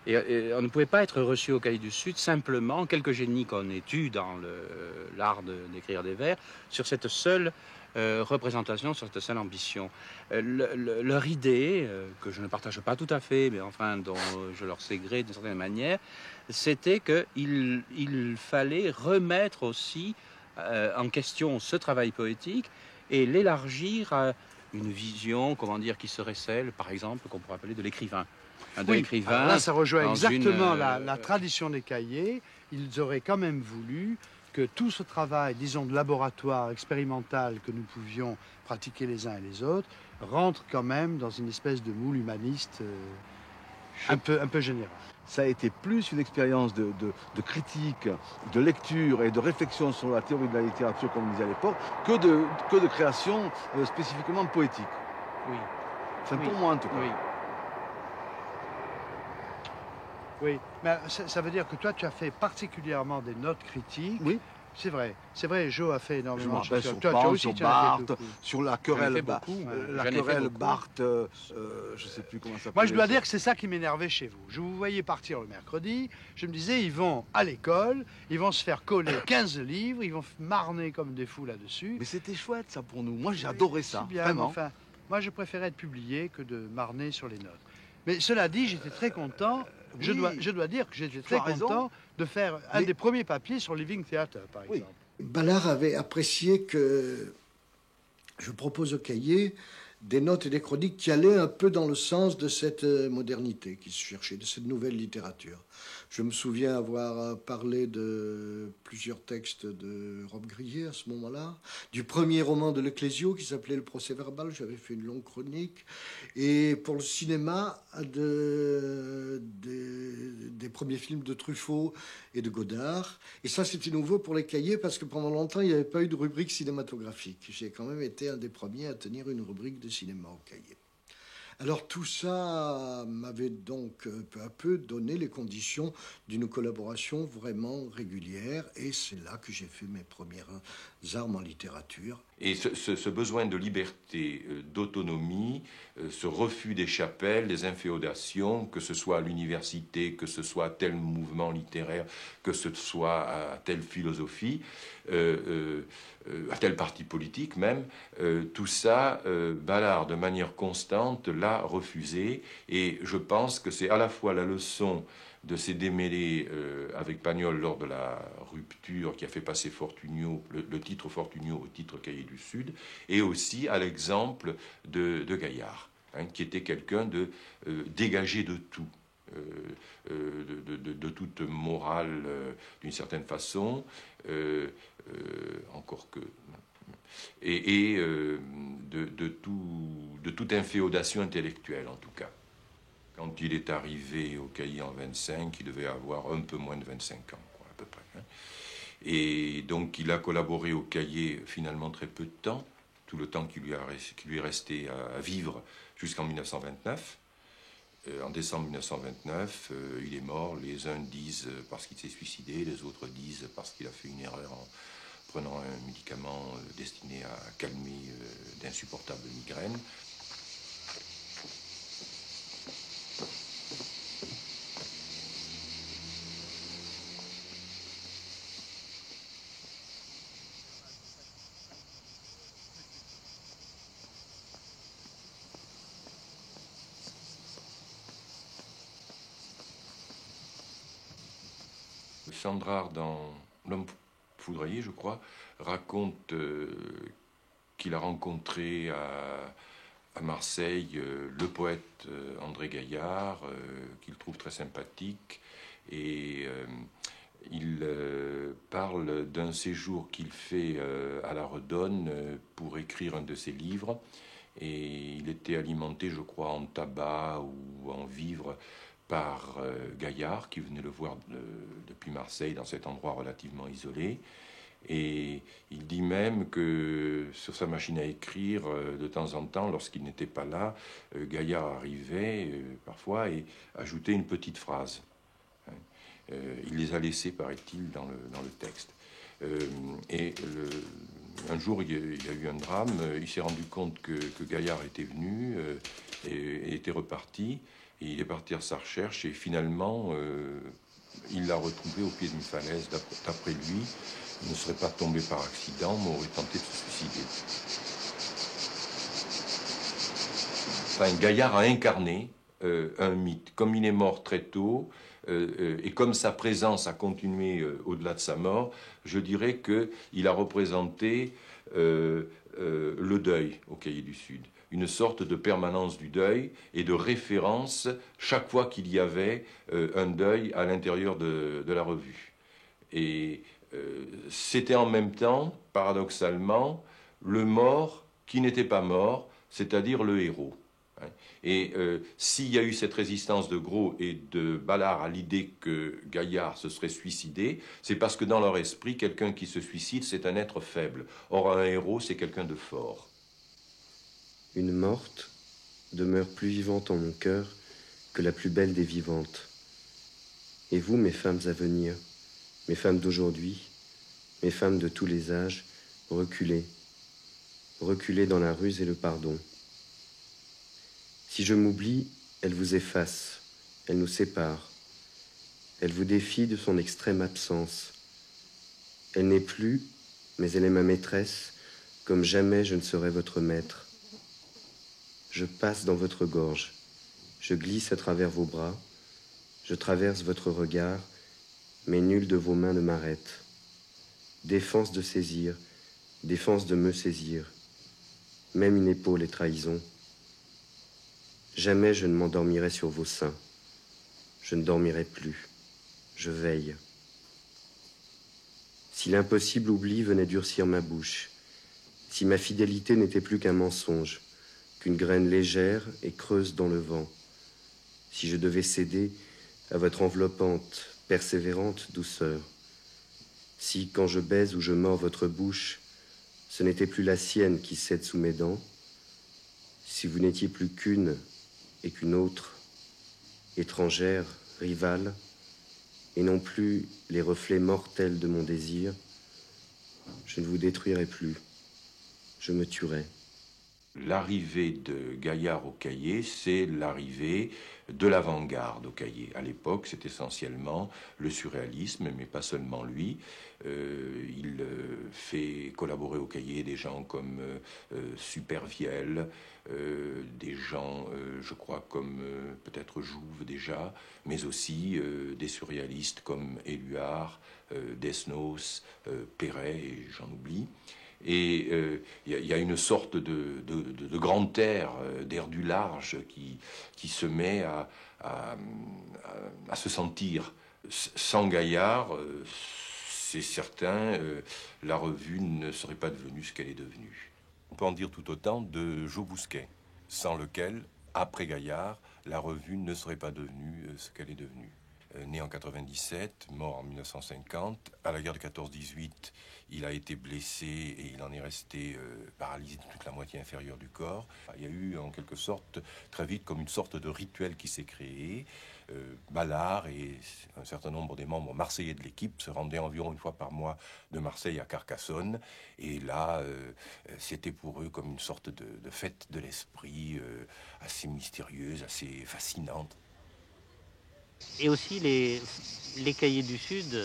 Et on ne pouvait pas être reçu au Cahiers du Sud simplement, quelques génies qu'on ait eu dans l'art d'écrire des vers, sur cette seule représentation, sur cette seule ambition. Leur idée, que je ne partage pas tout à fait, mais enfin dont je leur sais gré d'une certaine manière, c'était qu'il fallait remettre aussi en question ce travail poétique et l'élargir à une vision, comment dire, qui serait celle, par exemple, qu'on pourrait appeler de l'écrivain. Oui, là, ça rejoint exactement la tradition des cahiers. Ils auraient quand même voulu que tout ce travail, disons, de laboratoire expérimental que nous pouvions pratiquer les uns et les autres, rentre quand même dans une espèce de moule humaniste un peu général. Ça a été plus une expérience de critique, de lecture et de réflexion sur la théorie de la littérature, comme on disait à l'époque, que de création spécifiquement poétique. Oui. Enfin, pour moi, en tout cas. Oui. Oui, mais ça veut dire que toi, tu as fait particulièrement des notes critiques C'est vrai, Jo a fait énormément de Je me choses. rappelle sur Pan, sur Barthes, sur la querelle, Barthes, je sais plus comment ça s'appelle. Moi, je dois dire que c'est ça qui m'énervait chez vous. Je vous voyais partir le mercredi, je me disais, ils vont à l'école, ils vont se faire coller 15 livres, ils vont marner comme des fous là-dessus. Mais c'était chouette ça pour nous, moi j'adorais ça, bien, vraiment. Enfin, moi, je préférais être publié que de marner sur les notes. Mais cela dit, j'étais très content. Je dois dire que j'étais très content de faire un des premiers papiers sur Living Theatre, par exemple. Ballard avait apprécié que je propose au cahier des notes et des chroniques qui allaient un peu dans le sens de cette modernité qui se cherchait, de cette nouvelle littérature. Je me souviens avoir parlé de plusieurs textes de Rob Grillet à ce moment-là, du premier roman de Leclésio qui s'appelait Le Procès-verbal, j'avais fait une longue chronique, et pour le cinéma, des premiers films de Truffaut et de Godard. Et ça, c'était nouveau pour les cahiers parce que pendant longtemps, il n'y avait pas eu de rubrique cinématographique. J'ai quand même été un des premiers à tenir une rubrique de cinéma au cahier. Alors tout ça m'avait donc peu à peu donné les conditions d'une collaboration vraiment régulière et c'est là que j'ai fait mes premières armes en littérature. Et ce besoin de liberté, d'autonomie, ce refus des chapelles, des inféodations, que ce soit à l'université, que ce soit à tel mouvement littéraire, que ce soit à telle philosophie, à tel parti politique même, tout ça, Ballard, de manière constante, l'a refusé. Et je pense que c'est à la fois la leçon de ces démêlés avec Pagnol lors de la rupture qui a fait passer Fortunio, le titre Fortunio au titre Cahiers du Sud, et aussi à l'exemple de Gaillard, hein, qui était quelqu'un de dégagé de tout. De toute morale d'une certaine façon, encore que, et de toute inféodation intellectuelle en tout cas. Quand il est arrivé au cahier en 25, il devait avoir un peu moins de 25 ans, quoi, à peu près. Hein. Et donc il a collaboré au cahier finalement très peu de temps, tout le temps qui lui est resté à vivre jusqu'en 1929. En décembre 1929, il est mort. Les uns disent parce qu'il s'est suicidé, les autres disent parce qu'il a fait une erreur en prenant un médicament destiné à calmer d'insupportables migraines. Sandrard, dans L'Homme foudroyé, je crois, raconte qu'il a rencontré à Marseille le poète André Gaillard, qu'il trouve très sympathique, et il parle d'un séjour qu'il fait à la Redonne pour écrire un de ses livres, et il était alimenté, je crois, en tabac ou en vivres par Gaillard, qui venait le voir depuis Marseille, dans cet endroit relativement isolé. Et il dit même que sur sa machine à écrire, de temps en temps, lorsqu'il n'était pas là, Gaillard arrivait parfois et ajoutait une petite phrase. Il les a laissées, paraît-il, dans le texte. Un jour, il y a eu un drame. Il s'est rendu compte que Gaillard était venu et était reparti. Et il est parti à sa recherche et finalement, il l'a retrouvé au pied d'une falaise. D'après lui, il ne serait pas tombé par accident, mais aurait tenté de se suicider. Enfin, Gaillard a incarné un mythe. Comme il est mort très tôt, et comme sa présence a continué au-delà de sa mort, je dirais qu'il a représenté le deuil au Cahiers du Sud. Une sorte de permanence du deuil et de référence chaque fois qu'il y avait un deuil à l'intérieur de la revue. Et c'était en même temps, paradoxalement, le mort qui n'était pas mort, c'est-à-dire le héros. Et s'il y a eu cette résistance de Gros et de Ballard à l'idée que Gaillard se serait suicidé, c'est parce que dans leur esprit, quelqu'un qui se suicide, c'est un être faible. Or, un héros, c'est quelqu'un de fort. Une morte demeure plus vivante en mon cœur que la plus belle des vivantes. Et vous, mes femmes à venir, mes femmes d'aujourd'hui, mes femmes de tous les âges, reculez, reculez dans la ruse et le pardon. Si je m'oublie, elle vous efface, elle nous sépare, elle vous défie de son extrême absence. Elle n'est plus, mais elle est ma maîtresse, comme jamais je ne serai votre maître. Je passe dans votre gorge, je glisse à travers vos bras, je traverse votre regard, mais nulle de vos mains ne m'arrête. Défense de saisir, défense de me saisir, même une épaule est trahison. Jamais je ne m'endormirai sur vos seins, je ne dormirai plus, je veille. Si l'impossible oubli venait durcir ma bouche, si ma fidélité n'était plus qu'un mensonge, qu'une graine légère et creuse dans le vent, si je devais céder à votre enveloppante, persévérante douceur, si, quand je baise ou je mords votre bouche, ce n'était plus la sienne qui cède sous mes dents, si vous n'étiez plus qu'une et qu'une autre, étrangère, rivale, et non plus les reflets mortels de mon désir, je ne vous détruirais plus, je me tuerais. L'arrivée de Gaillard au Cahiers, c'est l'arrivée de l'avant-garde au Cahiers. À l'époque, c'est essentiellement le surréalisme, mais pas seulement lui. Il fait collaborer au Cahiers des gens comme Supervielle, des gens, je crois, comme peut-être Jouve déjà, mais aussi des surréalistes comme Éluard, Desnos, Perret, et j'en oublie. Et il y a une sorte de grand air, d'air du large qui se met à se sentir. Sans Gaillard, c'est certain, la revue ne serait pas devenue ce qu'elle est devenue. On peut en dire tout autant de Jo Bousquet, sans lequel, après Gaillard, la revue ne serait pas devenue ce qu'elle est devenue. Né en 97, mort en 1950, à la guerre de 14-18, il a été blessé et il en est resté paralysé de toute la moitié inférieure du corps. Il y a eu en quelque sorte, très vite, comme une sorte de rituel qui s'est créé. Ballard et un certain nombre des membres marseillais de l'équipe se rendaient environ une fois par mois de Marseille à Carcassonne. Et là, c'était pour eux comme une sorte de fête de l'esprit assez mystérieuse, assez fascinante. Et aussi, les Cahiers du Sud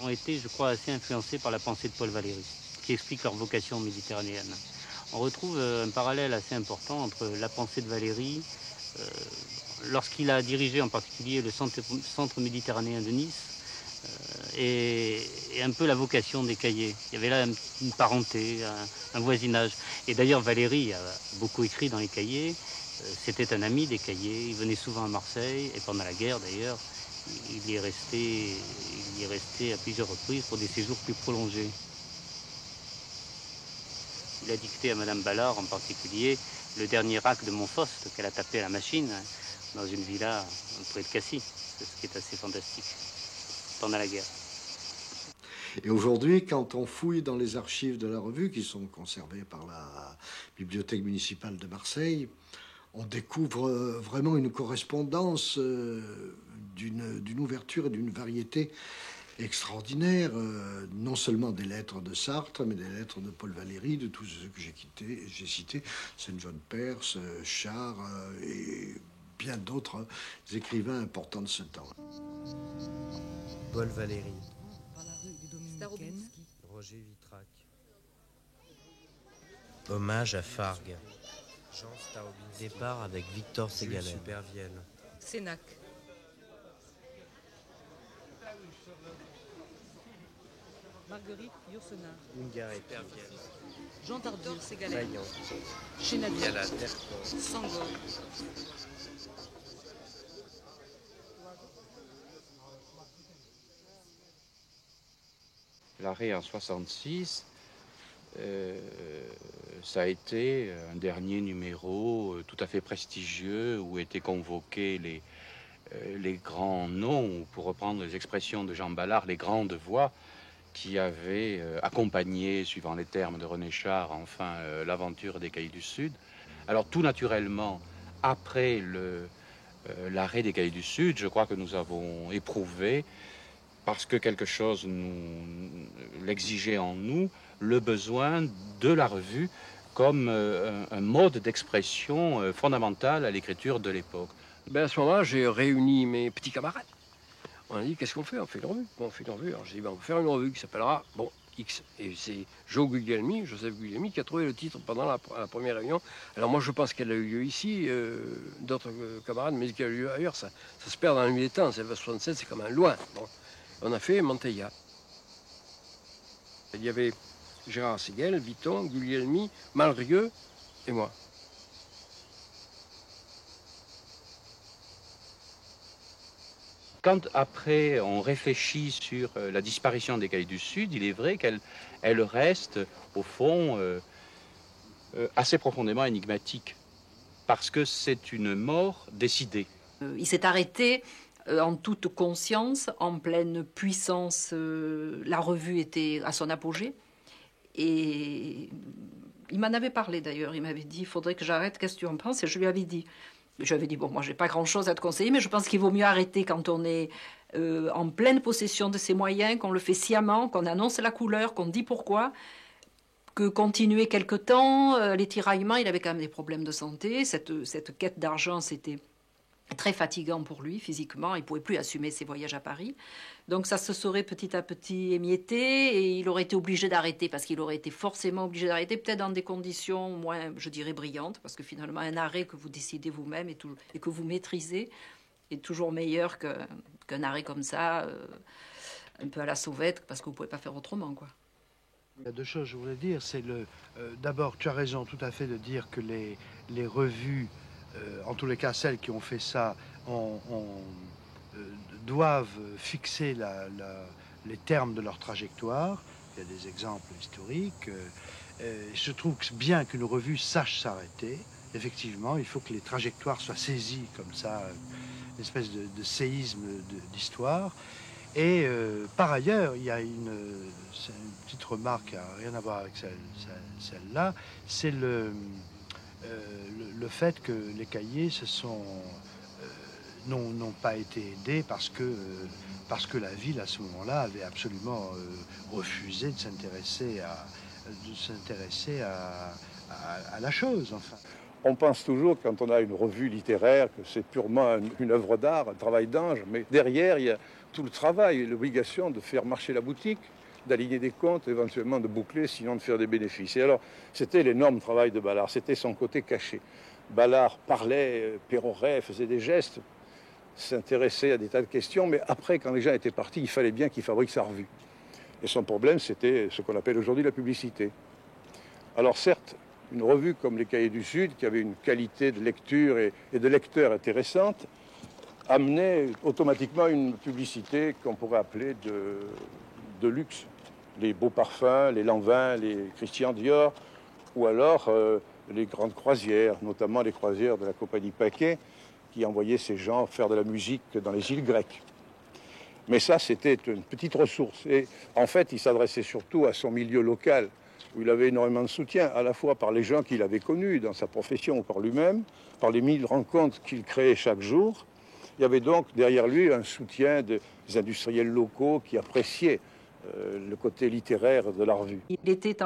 ont été, je crois, assez influencés par la pensée de Paul Valéry, qui explique leur vocation méditerranéenne. On retrouve un parallèle assez important entre la pensée de Valéry, lorsqu'il a dirigé en particulier le centre méditerranéen de Nice, et un peu la vocation des Cahiers. Il y avait là une parenté, un voisinage. Et d'ailleurs, Valéry a beaucoup écrit dans les Cahiers. C'était un ami des Cahiers, il venait souvent à Marseille, et pendant la guerre d'ailleurs, il y est resté à plusieurs reprises pour des séjours plus prolongés. Il a dicté à Madame Ballard en particulier le dernier acte de Montfaust qu'elle a tapé à la machine dans une villa près de Cassis, ce qui est assez fantastique, pendant la guerre. Et aujourd'hui, quand on fouille dans les archives de la revue, qui sont conservées par la Bibliothèque municipale de Marseille, on découvre vraiment une correspondance d'une ouverture et d'une variété extraordinaire, non seulement des lettres de Sartre, mais des lettres de Paul Valéry, de tous ceux que j'ai cités, Saint-John Perse, Char et bien d'autres écrivains importants de ce temps. Paul Valéry, Roger Vitrac. Hommage à Fargue. Jean Staubinski. Départ avec Victor Ségalen. Supervielle. Sénac. Marguerite Yourcenar. Ungaret. Supervielle. Jean Tardor Ségalen. Vaillant. Chénadour. Yalat. Sangor. L'arrêt en 66, ça a été un dernier numéro tout à fait prestigieux où étaient convoqués les grands noms, ou pour reprendre les expressions de Jean Ballard, les grandes voix qui avaient accompagné, suivant les termes de René Char, enfin l'aventure des Cahiers du Sud. Alors tout naturellement, après l'arrêt des Cahiers du Sud, je crois que nous avons éprouvé parce que quelque chose l'exigeait en nous, le besoin de la revue comme un mode d'expression fondamental à l'écriture de l'époque. Ben à ce moment-là, j'ai réuni mes petits camarades. On a dit, qu'est-ce qu'on fait? On fait une revue. Bon, on fait une revue. Alors j'ai dit, ben, on va faire une revue qui s'appellera, bon, X. Et c'est Joseph Guglielmi, qui a trouvé le titre pendant la première réunion. Alors moi, je pense qu'elle a eu lieu ici. D'autres camarades me disent qu'elle a eu lieu ailleurs. Ça se perd dans la nuit des temps. C'est 67, c'est quand même loin. Bon. On a fait Manteia. Il y avait Gérard Séguel, Viton, Guglielmi, Malrieux et moi. Quand après on réfléchit sur la disparition des Cahiers du Sud, il est vrai qu'elle reste au fond assez profondément énigmatique, parce que c'est une mort décidée. Il s'est arrêté en toute conscience, en pleine puissance. La revue était à son apogée. Et il m'en avait parlé d'ailleurs. Il m'avait dit, il faudrait que j'arrête, qu'est-ce que tu en penses? Et je lui avais dit. Je lui avais dit, bon, moi, j'ai pas grand-chose à te conseiller, mais je pense qu'il vaut mieux arrêter quand on est en pleine possession de ses moyens, qu'on le fait sciemment, qu'on annonce la couleur, qu'on dit pourquoi, que continuer quelque temps. Les tiraillements, il avait quand même des problèmes de santé. Cette quête d'argent, c'était très fatigant pour lui physiquement. Il ne pouvait plus assumer ses voyages à Paris. Donc ça se serait petit à petit émietté et il aurait été obligé d'arrêter, parce qu'il aurait été forcément obligé d'arrêter, peut-être dans des conditions moins, je dirais, brillantes, parce que finalement un arrêt que vous décidez vous-même et que vous maîtrisez est toujours meilleur qu'un arrêt comme ça, un peu à la sauvette, parce que vous ne pouvez pas faire autrement, quoi. Il y a deux choses que je voulais dire. C'est d'abord, tu as raison tout à fait de dire que les revues, en tous les cas celles qui ont fait ça, doivent fixer les termes de leur trajectoire. Il y a des exemples historiques. Je trouve que c'est bien qu'une revue sache s'arrêter. Effectivement, il faut que les trajectoires soient saisies comme ça, une espèce de séisme d'histoire. Et par ailleurs, il y a une petite remarque qui n'a rien à voir avec celle-là, c'est le fait que les cahiers n'ont pas été aidés parce que la ville, à ce moment-là, avait absolument refusé de s'intéresser à la chose, enfin. On pense toujours, quand on a une revue littéraire, que c'est purement une œuvre d'art, un travail d'ange, mais derrière, il y a tout le travail et l'obligation de faire marcher la boutique, d'aligner des comptes, éventuellement de boucler, sinon de faire des bénéfices. Et alors, c'était l'énorme travail de Ballard, c'était son côté caché. Ballard parlait, pérorait, faisait des gestes, s'intéressait à des tas de questions, mais après, quand les gens étaient partis, il fallait bien qu'il fabrique sa revue. Et son problème, c'était ce qu'on appelle aujourd'hui la publicité. Alors certes, une revue comme les Cahiers du Sud, qui avait une qualité de lecture et de lecteur intéressante, amenait automatiquement une publicité qu'on pourrait appeler de luxe. Les beaux parfums, les Lanvin, les Christian Dior, ou alors les grandes croisières, notamment les croisières de la compagnie Paquet, qui envoyaient ces gens faire de la musique dans les îles grecques. Mais ça, c'était une petite ressource. Et en fait, il s'adressait surtout à son milieu local, où il avait énormément de soutien, à la fois par les gens qu'il avait connus dans sa profession ou par lui-même, par les 1000 rencontres qu'il créait chaque jour. Il y avait donc derrière lui un soutien des industriels locaux qui appréciaient le côté littéraire de la revue. Il était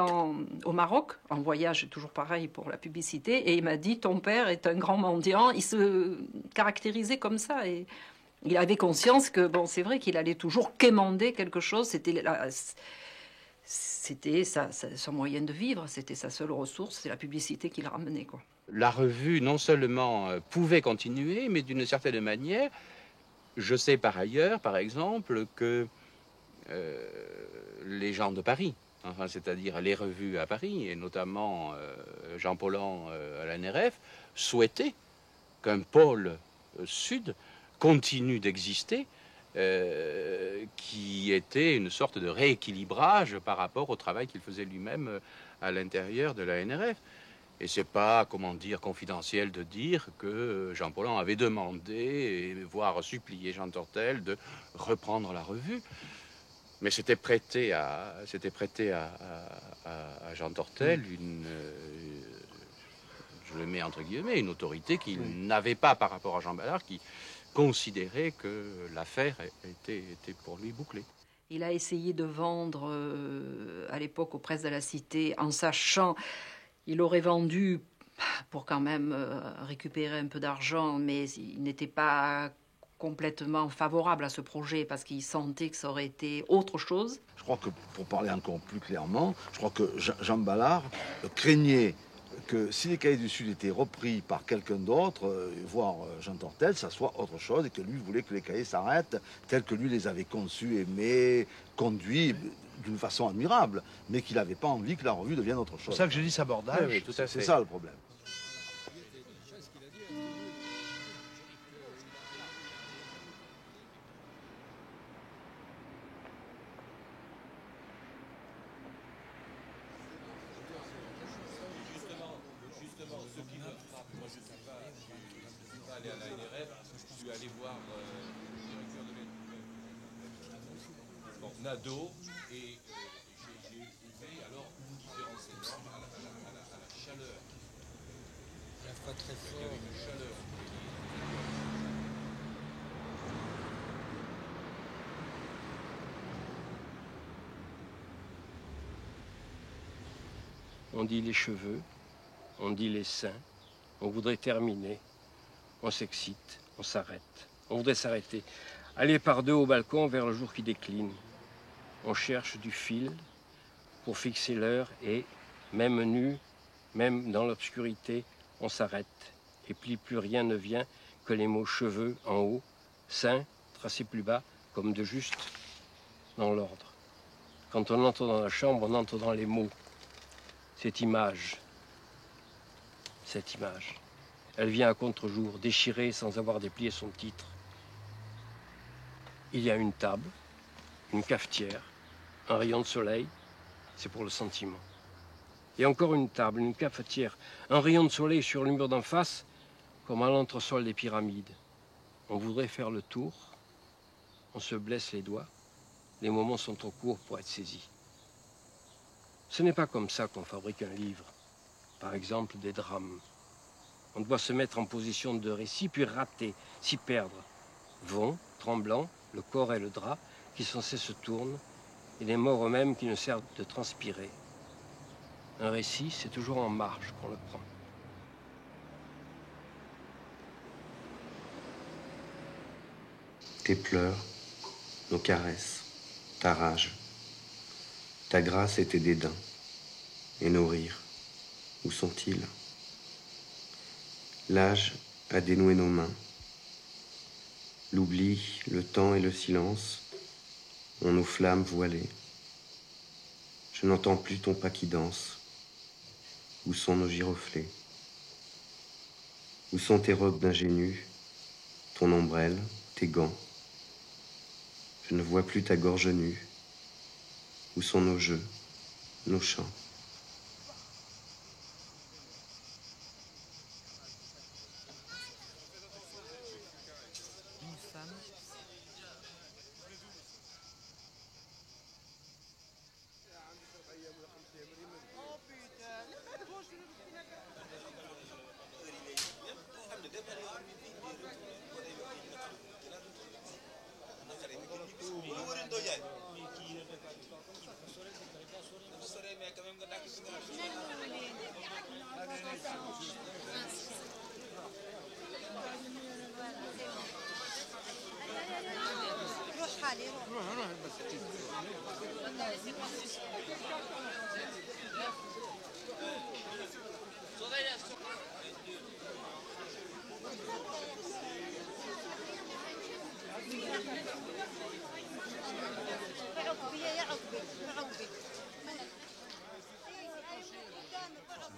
au Maroc, en voyage, toujours pareil pour la publicité, et il m'a dit, ton père est un grand mendiant. Il se caractérisait comme ça, et il avait conscience que, bon, c'est vrai qu'il allait toujours quémander quelque chose, c'était son moyen de vivre, c'était sa seule ressource, c'est la publicité qui le ramenait, quoi. La revue, non seulement pouvait continuer, mais d'une certaine manière, je sais par ailleurs, par exemple, que les gens de Paris, enfin, c'est-à-dire les revues à Paris, et notamment Jean Paulhan à la NRF, souhaitaient qu'un pôle sud continue d'exister, qui était une sorte de rééquilibrage par rapport au travail qu'il faisait lui-même à l'intérieur de la NRF. Et c'est pas, comment dire, confidentiel de dire que Jean Paulhan avait demandé, voire supplié Jean Tortel de reprendre la revue. Mais c'était prêté à Jean Tortel je le mets entre guillemets, une autorité qu'il n'avait pas par rapport à Jean Ballard, qui considérait que l'affaire était pour lui bouclée. Il a essayé de vendre à l'époque aux presses de la Cité, en sachant il aurait vendu pour quand même récupérer un peu d'argent, mais il n'était pas complètement favorable à ce projet parce qu'il sentait que ça aurait été autre chose. Je crois que, pour parler encore plus clairement, je crois que Jean Ballard craignait que si les Cahiers du Sud étaient repris par quelqu'un d'autre, voire Jean Tortel, ça soit autre chose, et que lui voulait que les cahiers s'arrêtent tels que lui les avait conçus, aimés, conduits d'une façon admirable, mais qu'il n'avait pas envie que la revue devienne autre chose. C'est pour ça que je dis sabordage. Oui, tout à fait. C'est ça le problème. Aller à la NRF, je suis allé voir le directeur de l'ENF, Nadeau, et j'ai éprouvé alors une différence énorme à la chaleur. À la fois très fort. Il y avait une chaleur. On dit les cheveux, on dit les seins, on voudrait terminer. On s'excite, on s'arrête. On voudrait s'arrêter. Aller par deux au balcon vers le jour qui décline. On cherche du fil pour fixer l'heure et, même nu, même dans l'obscurité, on s'arrête. Et plus rien ne vient que les mots cheveux en haut, seins tracés plus bas, comme de juste dans l'ordre. Quand on entre dans la chambre, on entre dans les mots. Cette image. Elle vient à contre-jour, déchirée sans avoir déplié son titre. Il y a une table, une cafetière, un rayon de soleil, c'est pour le sentiment. Et encore une table, une cafetière, un rayon de soleil sur le mur d'en face, comme à l'entresol des pyramides. On voudrait faire le tour, on se blesse les doigts, les moments sont trop courts pour être saisis. Ce n'est pas comme ça qu'on fabrique un livre, par exemple des drames. On doit se mettre en position de récit, puis rater, s'y perdre. Vont, tremblants, le corps et le drap, qui sans cesse se tournent, et les morts eux-mêmes qui ne servent de transpirer. Un récit, c'est toujours en marge qu'on le prend. Tes pleurs, nos caresses, ta rage, ta grâce et tes dédains, et nos rires, où sont-ils ? L'âge a dénoué nos mains. L'oubli, le temps et le silence ont nos flammes voilées. Je n'entends plus ton pas qui danse. Où sont nos giroflées? Où sont tes robes d'ingénu, ton ombrelle, tes gants? Je ne vois plus ta gorge nue. Où sont nos jeux, nos chants?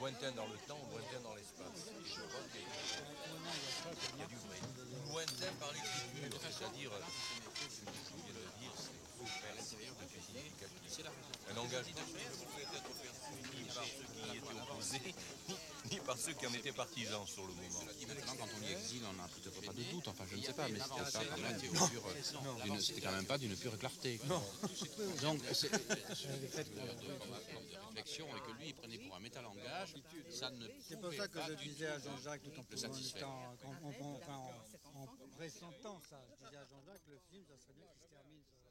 Lointain dans le temps, lointain dans l'espace. Je crois qu'il y a du vrai. Lointain par l'écriture, c'est-à-dire, je viens de le dire, c'est un engagement ne pouvait être perçu ni par ceux qui y étaient opposés, ni par ceux qui en étaient partisans sur le moment. Maintenant, quand on lit Exil, on n'en a peut-être pas de doute, enfin je ne sais pas, mais c'était quand même pas d'une pure clarté. Non. Donc c'est de réflexion et que lui il prenait pour un métalangage, ça ne c'est pour ça que je disais à Jean-Jacques, tout en pressentant ça, je disais à Jean-Jacques, le film, ça serait bien qu'il se termine sur